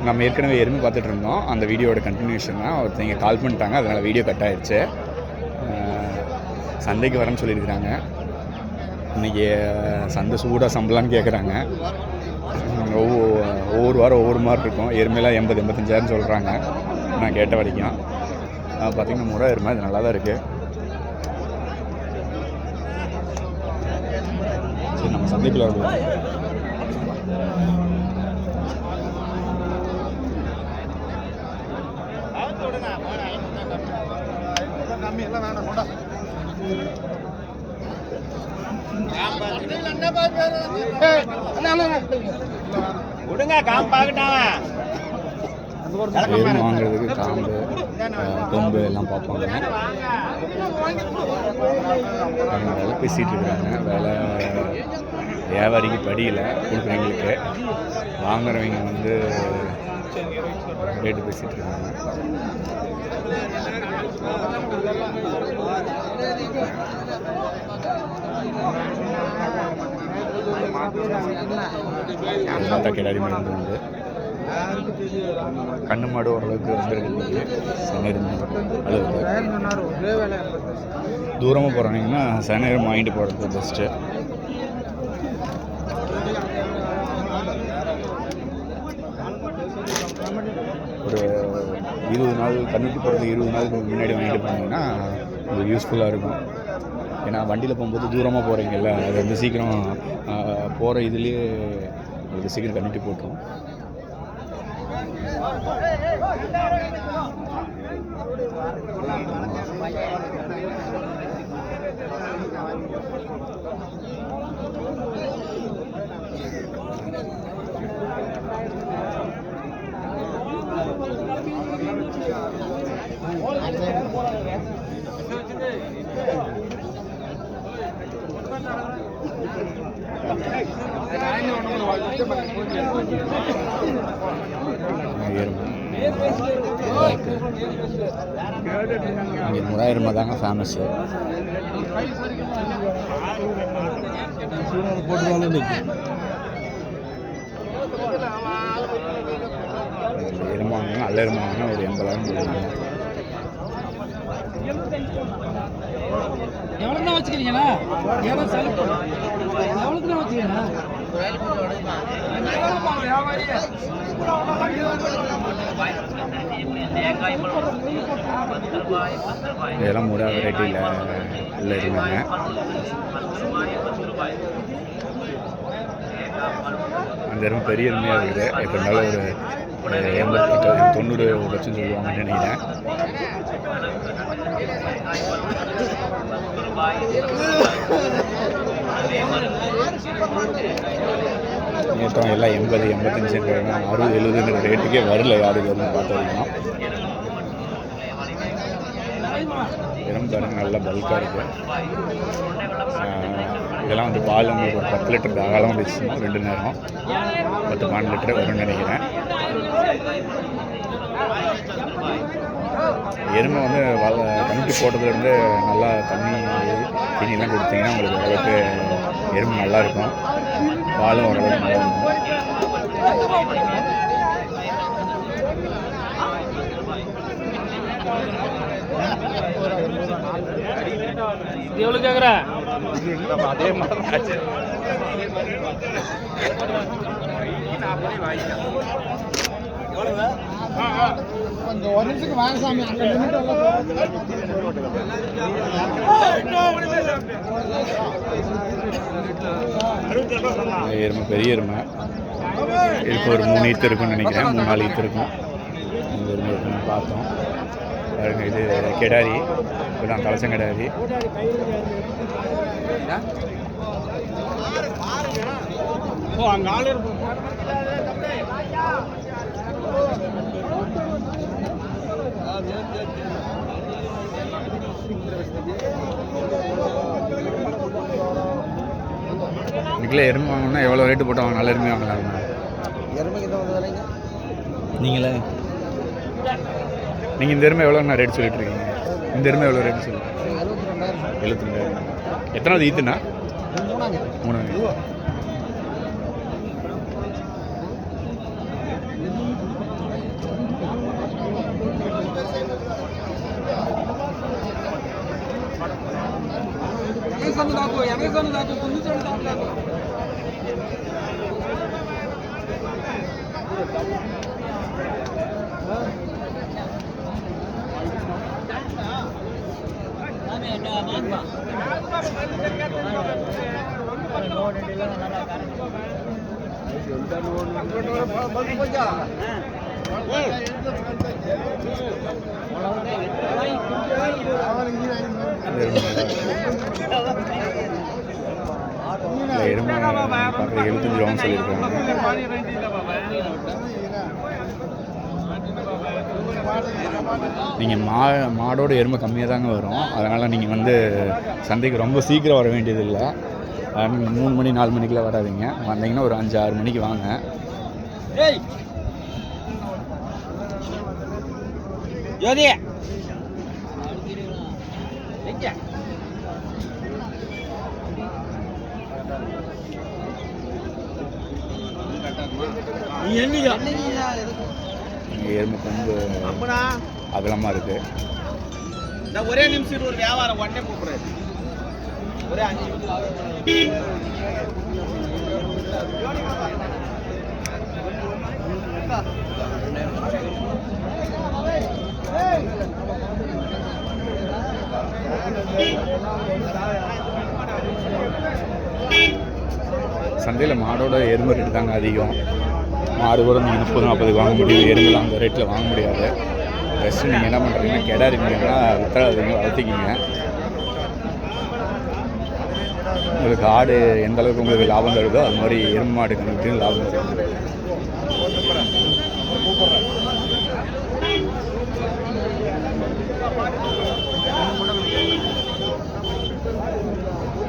நம்ம ஏற்கனவே எருமை பார்த்துட்டு இருந்தோம். அந்த வீடியோட கண்டினியூஷன் தான். ஒருத்தங்க கால் பண்ணிட்டாங்க, அதனால் வீடியோ கட் ஆகிடுச்சு. சந்தைக்கு வரேன்னு சொல்லியிருக்கிறாங்க. இன்றைக்கி சந்தை சூடாக சம்பளான்னு கேட்குறாங்க. ஒவ்வொரு வாரம் ஒவ்வொரு மாதிரி இருக்கும். எருமையெல்லாம் 80-85,000 சொல்கிறாங்க நான் கேட்ட வரைக்கும். பார்த்திங்கன்னா முறை எருமை இது நல்லா தான் இருக்குது. சரி, நம்ம சந்தைக்குள்ள வருவோம். வாங்குறதுக்கு காம்பு கொம்பு எல்லாம் பார்ப்பாங்க. வேலை பேசிகிட்டு இருக்கிறாங்க. வேலை வியாபாரிக்கு படியில் கொடுக்குறவங்களுக்கு, வாங்குறவங்க வந்து ரேட்டு பேசிகிட்டு இருக்காங்க. பார்த்தா கிடாரி மாடு உண்டு. கண்ணு மாடு ஓரளவுக்கு வந்துருக்கு. சனேரம் அளவுக்கு தூரமாக போகிறாங்கன்னா சனேரம் வாங்கிட்டு போகிறது பெஸ்ட்டு. ஒரு 20 நாள் கண்ணுக்கு போகிறதுக்கு 20 நாளுக்கு முன்னாடி வாங்கிட்டு போனீங்கன்னா உங்களுக்கு யூஸ்ஃபுல்லாக இருக்கும். ஏன்னா வண்டியில் போகும்போது தூரமாக போகிறீங்கல்ல, அது வந்து சீக்கிரம் போகிற இதுலேயே உங்களுக்கு சீக்கிரம் கண்ணுக்கு போட்டுரும். இங்கே முறை எருமை தாங்க ஃபேமஸ்ஸு. எருமை வாங்கினா நல்ல எருமை வாங்கினா ஒரு 80,000 போடுவாங்க. எவ்வளோ தான் வச்சுக்கிறீங்களா? எவ்வளோக்கு தான் வச்சுக்கிறீங்களா? இதெல்லாம் முறை வெரைட்டியில் உள்ள இருந்தாங்க. அந்த எருமை பெரிய எருமையாக இருக்குது. இப்போ இருந்தாலும் ஒரு 80-90 லட்சம் சொல்லுவாங்கன்னு நினைக்கிறேன். நேற்றம் எல்லாம் 80-85 60-70 ரேட்டுக்கே வரல யாருக்கு எதுவும் பார்த்த வரைக்கும். எறும்பு பாருங்க நல்லா பல்காக இருக்குது. இதெல்லாம் வந்து பால் உங்களுக்கு ஒரு 10 லிட்டர் தாராளமாக வச்சுன்னா 2 நேரம் 10-12 லிட்டர் வரும்னு நினைக்கிறேன். எருமை வந்து கமிட்டி போட்டதுலேருந்து நல்லா தண்ணியெல்லாம் கொடுத்தீங்கன்னா உங்களுக்கு ஓரளவுக்கு எருமை நல்லாயிருக்கும். பாலும் ஓரளவுக்கு நல்லா இருக்கும். எவ்வளோ கேட்குற? அதே மாதிரி கொஞ்சம் ஒரு நிமிஷத்துக்கு வாங்க சாமி. அங்கே எருமை பெரிய எருமை இருக்கும். ஒரு 3 ஈத்து இருக்குன்னு நினைக்கிறேன். 3-4 ஈத்து இருக்கும். இந்த எருமை இருக்குன்னு பார்த்தோம். பாருங்க, இது கெடாரி. இப்போதான் கலசங்கடாரி. அங்கே ஆள் இருக்கும். இன்னைக்குள்ள எருமை வாங்கணும்னா எவ்வளோ ரேட்டு போட்டு வாங்க? நல்ல எருமை வாங்கலாம். எருமைக்கு தான் விலைங்க. நீங்களே நீங்கள் இந்த எருமை எவ்வளோண்ணா ரேட் சொல்லிட்டு இருக்கீங்க? இந்த எருமை எவ்வளோ ரேட்டு சொல்லி? 72,000. எத்தனாவது ஈத்துண்ணா? 3. சண்டை தாக்கும் எனக்கு சண்டை தாக்கும் குஞ்சு சண்டை தாக்கும் எருமை பார்க்குற 75 ரூபான்னு சொல்லியிருக்காங்க. நீங்கள் மாடோட எருமை கம்மியாக தாங்க வரும். அதனால் நீங்கள் வந்து சந்தைக்கு ரொம்ப சீக்கிரம் வர வேண்டியதில்லை. 3 மணி 4 மணிக்கெலாம் வராதிங்க. வந்தீங்கன்னா ஒரு 5-6 மணிக்கு வாங்க. ஜோதி எருமை கொம்பு அகலமாக இருக்குது. ஒரே நிமிஷம் ஒரு வியாபாரம் உடனே கூப்பிடுறது ஒரே 5 சந்தையில் மாடோட எருமை ரேட்டு தாங்க அதிகம். மாடு கூட நீங்கள் 30-40 வாங்க முடியும். எருமைலாம் அந்த ரேட்டில் வாங்க முடியாது. பெஸ்ட்டு நீங்கள் என்ன பண்ணுறீங்கன்னா கெடா இருக்கீங்கன்னா வித்தராதுங்க வளர்த்திக்கிங்க. உங்களுக்கு ஆடு எந்த அளவுக்கு உங்களுக்கு லாபம் தருதோ அது மாதிரி எருமை மாடு கணக்கு லாபம் தருது.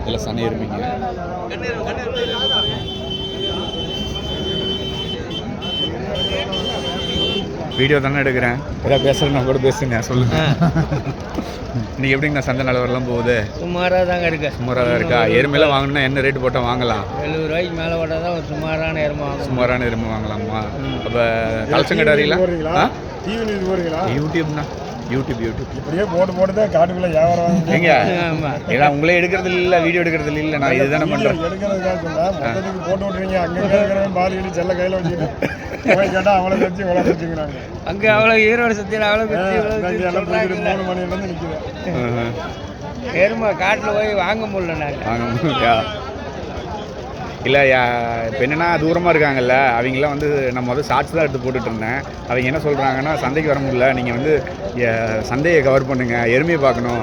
இதில் சனை எருமைங்க. வீடியோ தானே எடுக்கிறேன். ஏதாவது பேசுகிறேன்னா கூட பேசுங்க, சொல்லுங்கள். இன்றைக்கி எப்படிங்க சந்தை நிலவரம்லாம் போகுது? சுமாராக தாங்க இருக்கு. சுமாராக தான் இருக்கா? எருமையெல்லாம் வாங்கணுன்னா என்ன ரேட்டு போட்டால் வாங்கலாம்? 70 ரூபாய்க்கு மேலே போட்டால் தான் ஒரு சுமாரான எருமை வாங்கலாம். சுமாரான எருமை வாங்கலாமா? அப்போ கலச்சங்கடாரிங்களா? யூடியூப்னா யூடியூப் இப்படியே போட்டு தான் காட்டுக்குள்ள வியாபாரம் எங்க ஏன்னா உங்களே எடுக்கிறது இல்லை, வீடியோ எடுக்கிறது இல்லை. நான் இதுதானே பண்ணுறேன். எடுக்கிறதுக்காக சொன்னா மொத்தத்துக்கு போட்டு விட்றீங்க. அங்கே இருக்கிறவன் பாதி செல்ல கையில் வச்சுட்டு கேட்டால் அவளை வச்சு இவ்வளோ வச்சுக்கிறாங்க. அங்கே அவ்வளோ ஈரோடு சத்தியில் அவ்வளோ 3 மணிலேருந்து நிற்கிறேன். எருமை காட்டில் போய் வாங்க முடியல. நாங்கள் வாங்க முடியா இல்லை? இப்போ என்னென்னா தூரமாக இருக்காங்கல்ல, அவங்களாம் வந்து நான் முதல் ஷார்ட்ஸ் தான் எடுத்து போட்டுட்டு இருந்தேன். அவங்க என்ன சொல்கிறாங்கன்னா சந்தைக்கு வர முடியல, நீங்கள் வந்து சந்தையை கவர் பண்ணுங்கள், எருமையை பார்க்கணும்.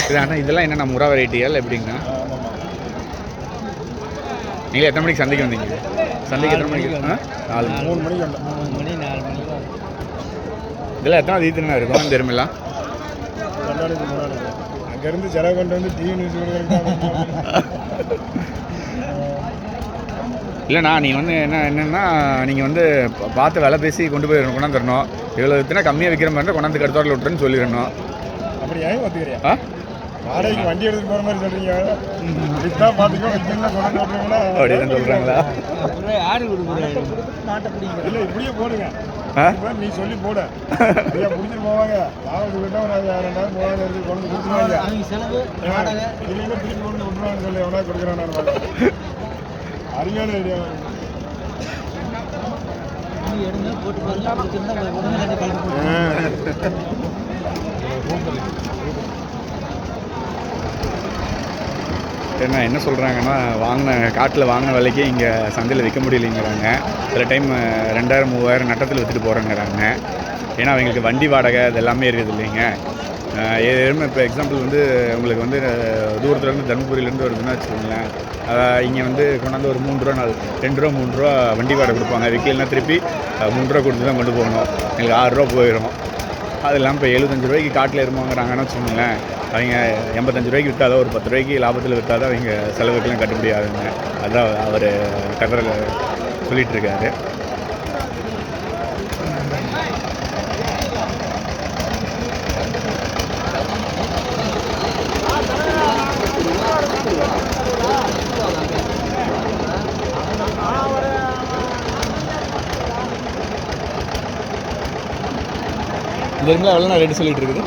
இது ஆனால் இதெல்லாம் என்னென்ன முறை வெரைட்டியால் எப்படிங்கண்ணா? நீங்கள் எத்தனை மணிக்கு சந்தைக்கு வந்தீங்க? சந்தைக்கு எத்தனை மணிக்கு? 3 மணிக்கு 3 மணி 4 மணி. இதெல்லாம் எத்தனை தீத்துனா இருக்கும் இந்த எருமைலாம்? அங்கேருந்து செலவு கொண்டு வந்து டிவி நியூஸ் இல்லைண்ணா, நீங்கள் வந்து என்னென்னா நீங்கள் வந்து பார்த்து விலை பேசி கொண்டு போய் கொண்டாந்து தரணும். இவ்வளோ விற்றுனா கம்மியாக விற்கிற மாதிரி இருந்தால் கொண்டாந்து கடுத்தோரில் விட்டுருன்னு சொல்லிடணும். அப்படி ஏன் ஒத்துக்கிறியா? வாடகைக்கு வண்டி எடுத்துகிட்டு போகிற மாதிரி சொல்கிறீங்க. விற்றா பார்த்துக்கோ, விற்றா கொண்டாந்து விட்டுருங்களா அப்படின்னு சொல்கிறாங்களா? ஆடு கொடுக்குறாங்க. இல்லை இப்படியே போடுங்க. நீ சொல்லி போட பிடிச்சிட்டு போவாங்க. லாபத்துக்கு விட்டால் ஒரு 2000 3000 எடுத்து கொண்டு கொடுத்துருவாங்க. இல்லைன்னா திருப்பி கொண்டு விட்டுருவான்னு சொல்லி எவனா கொடுக்குறான். அருமையான ஐடியா. என்ன சொல்கிறாங்கன்னா காட்டில் வாங்கின விலைக்கு இங்கே சந்தையில் விற்க முடியலைங்கிறாங்க. சில டைம் 2000 3000 நட்டத்தில் விற்றுட்டு போகிறேங்கிறாங்க. ஏன்னா அவங்களுக்கு வண்டி வாடகை அது எல்லாமே இருக்குது இல்லைங்க. எருமை இப்போ எக்ஸாம்பிள் வந்து உங்களுக்கு வந்து தூரத்துலேருந்து தர்மபுரியிலேருந்து வருதுன்னு வச்சுக்கோங்களேன். இங்கே வந்து கொண்டாந்து ஒரு 3 ரூபா 2 ரூபா 3 ரூபா வண்டி வாடகை கொடுப்பாங்க. விற்கலாம் திருப்பி 3 ரூபா கொடுத்து தான் கொண்டு போகணும். எங்களுக்கு 6 ரூபா போயிடும். அது இல்லாமல் இப்போ 75 ரூபாய்க்கு காட்டில் எருமாங்கிறாங்கன்னு வச்சுக்கோங்களேன். அவங்க 85 ரூபாய்க்கு விற்றாதான் ஒரு 10 ரூபாய்க்கு லாபத்தில் விற்றாதான் அவங்க செலவுக்கெல்லாம் கட்ட முடியாதுங்க. அதான் அவர் கதறில் சொல்லிகிட்ருக்காரு. இந்த எருமை எவ்வளோ ரேட்டு சொல்லிகிட்டு இருக்குது?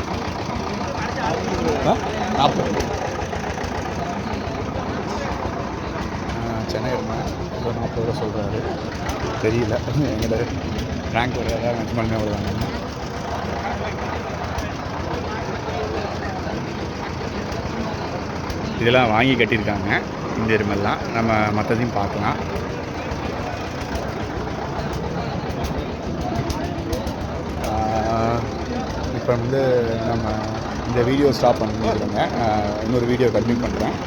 40. சென்னை இருந்தேன் இப்போ 40 ரூபா சொல்கிறாரு. தெரியல எங்கிட்ட ரேங்க் ஒரு ஏதாவது மேட்ச் பண்ணி விடுவாங்க. இதெல்லாம் வாங்கி கட்டியிருக்காங்க இந்த எருமெல்லாம். நம்ம மற்றதையும் பார்க்கலாம். இப்போ வந்து நம்ம இந்த வீடியோ ஸ்டாப் பண்ணிடுங்க. இன்னொரு வீடியோ கண்டினியூ பண்ணுறேன்.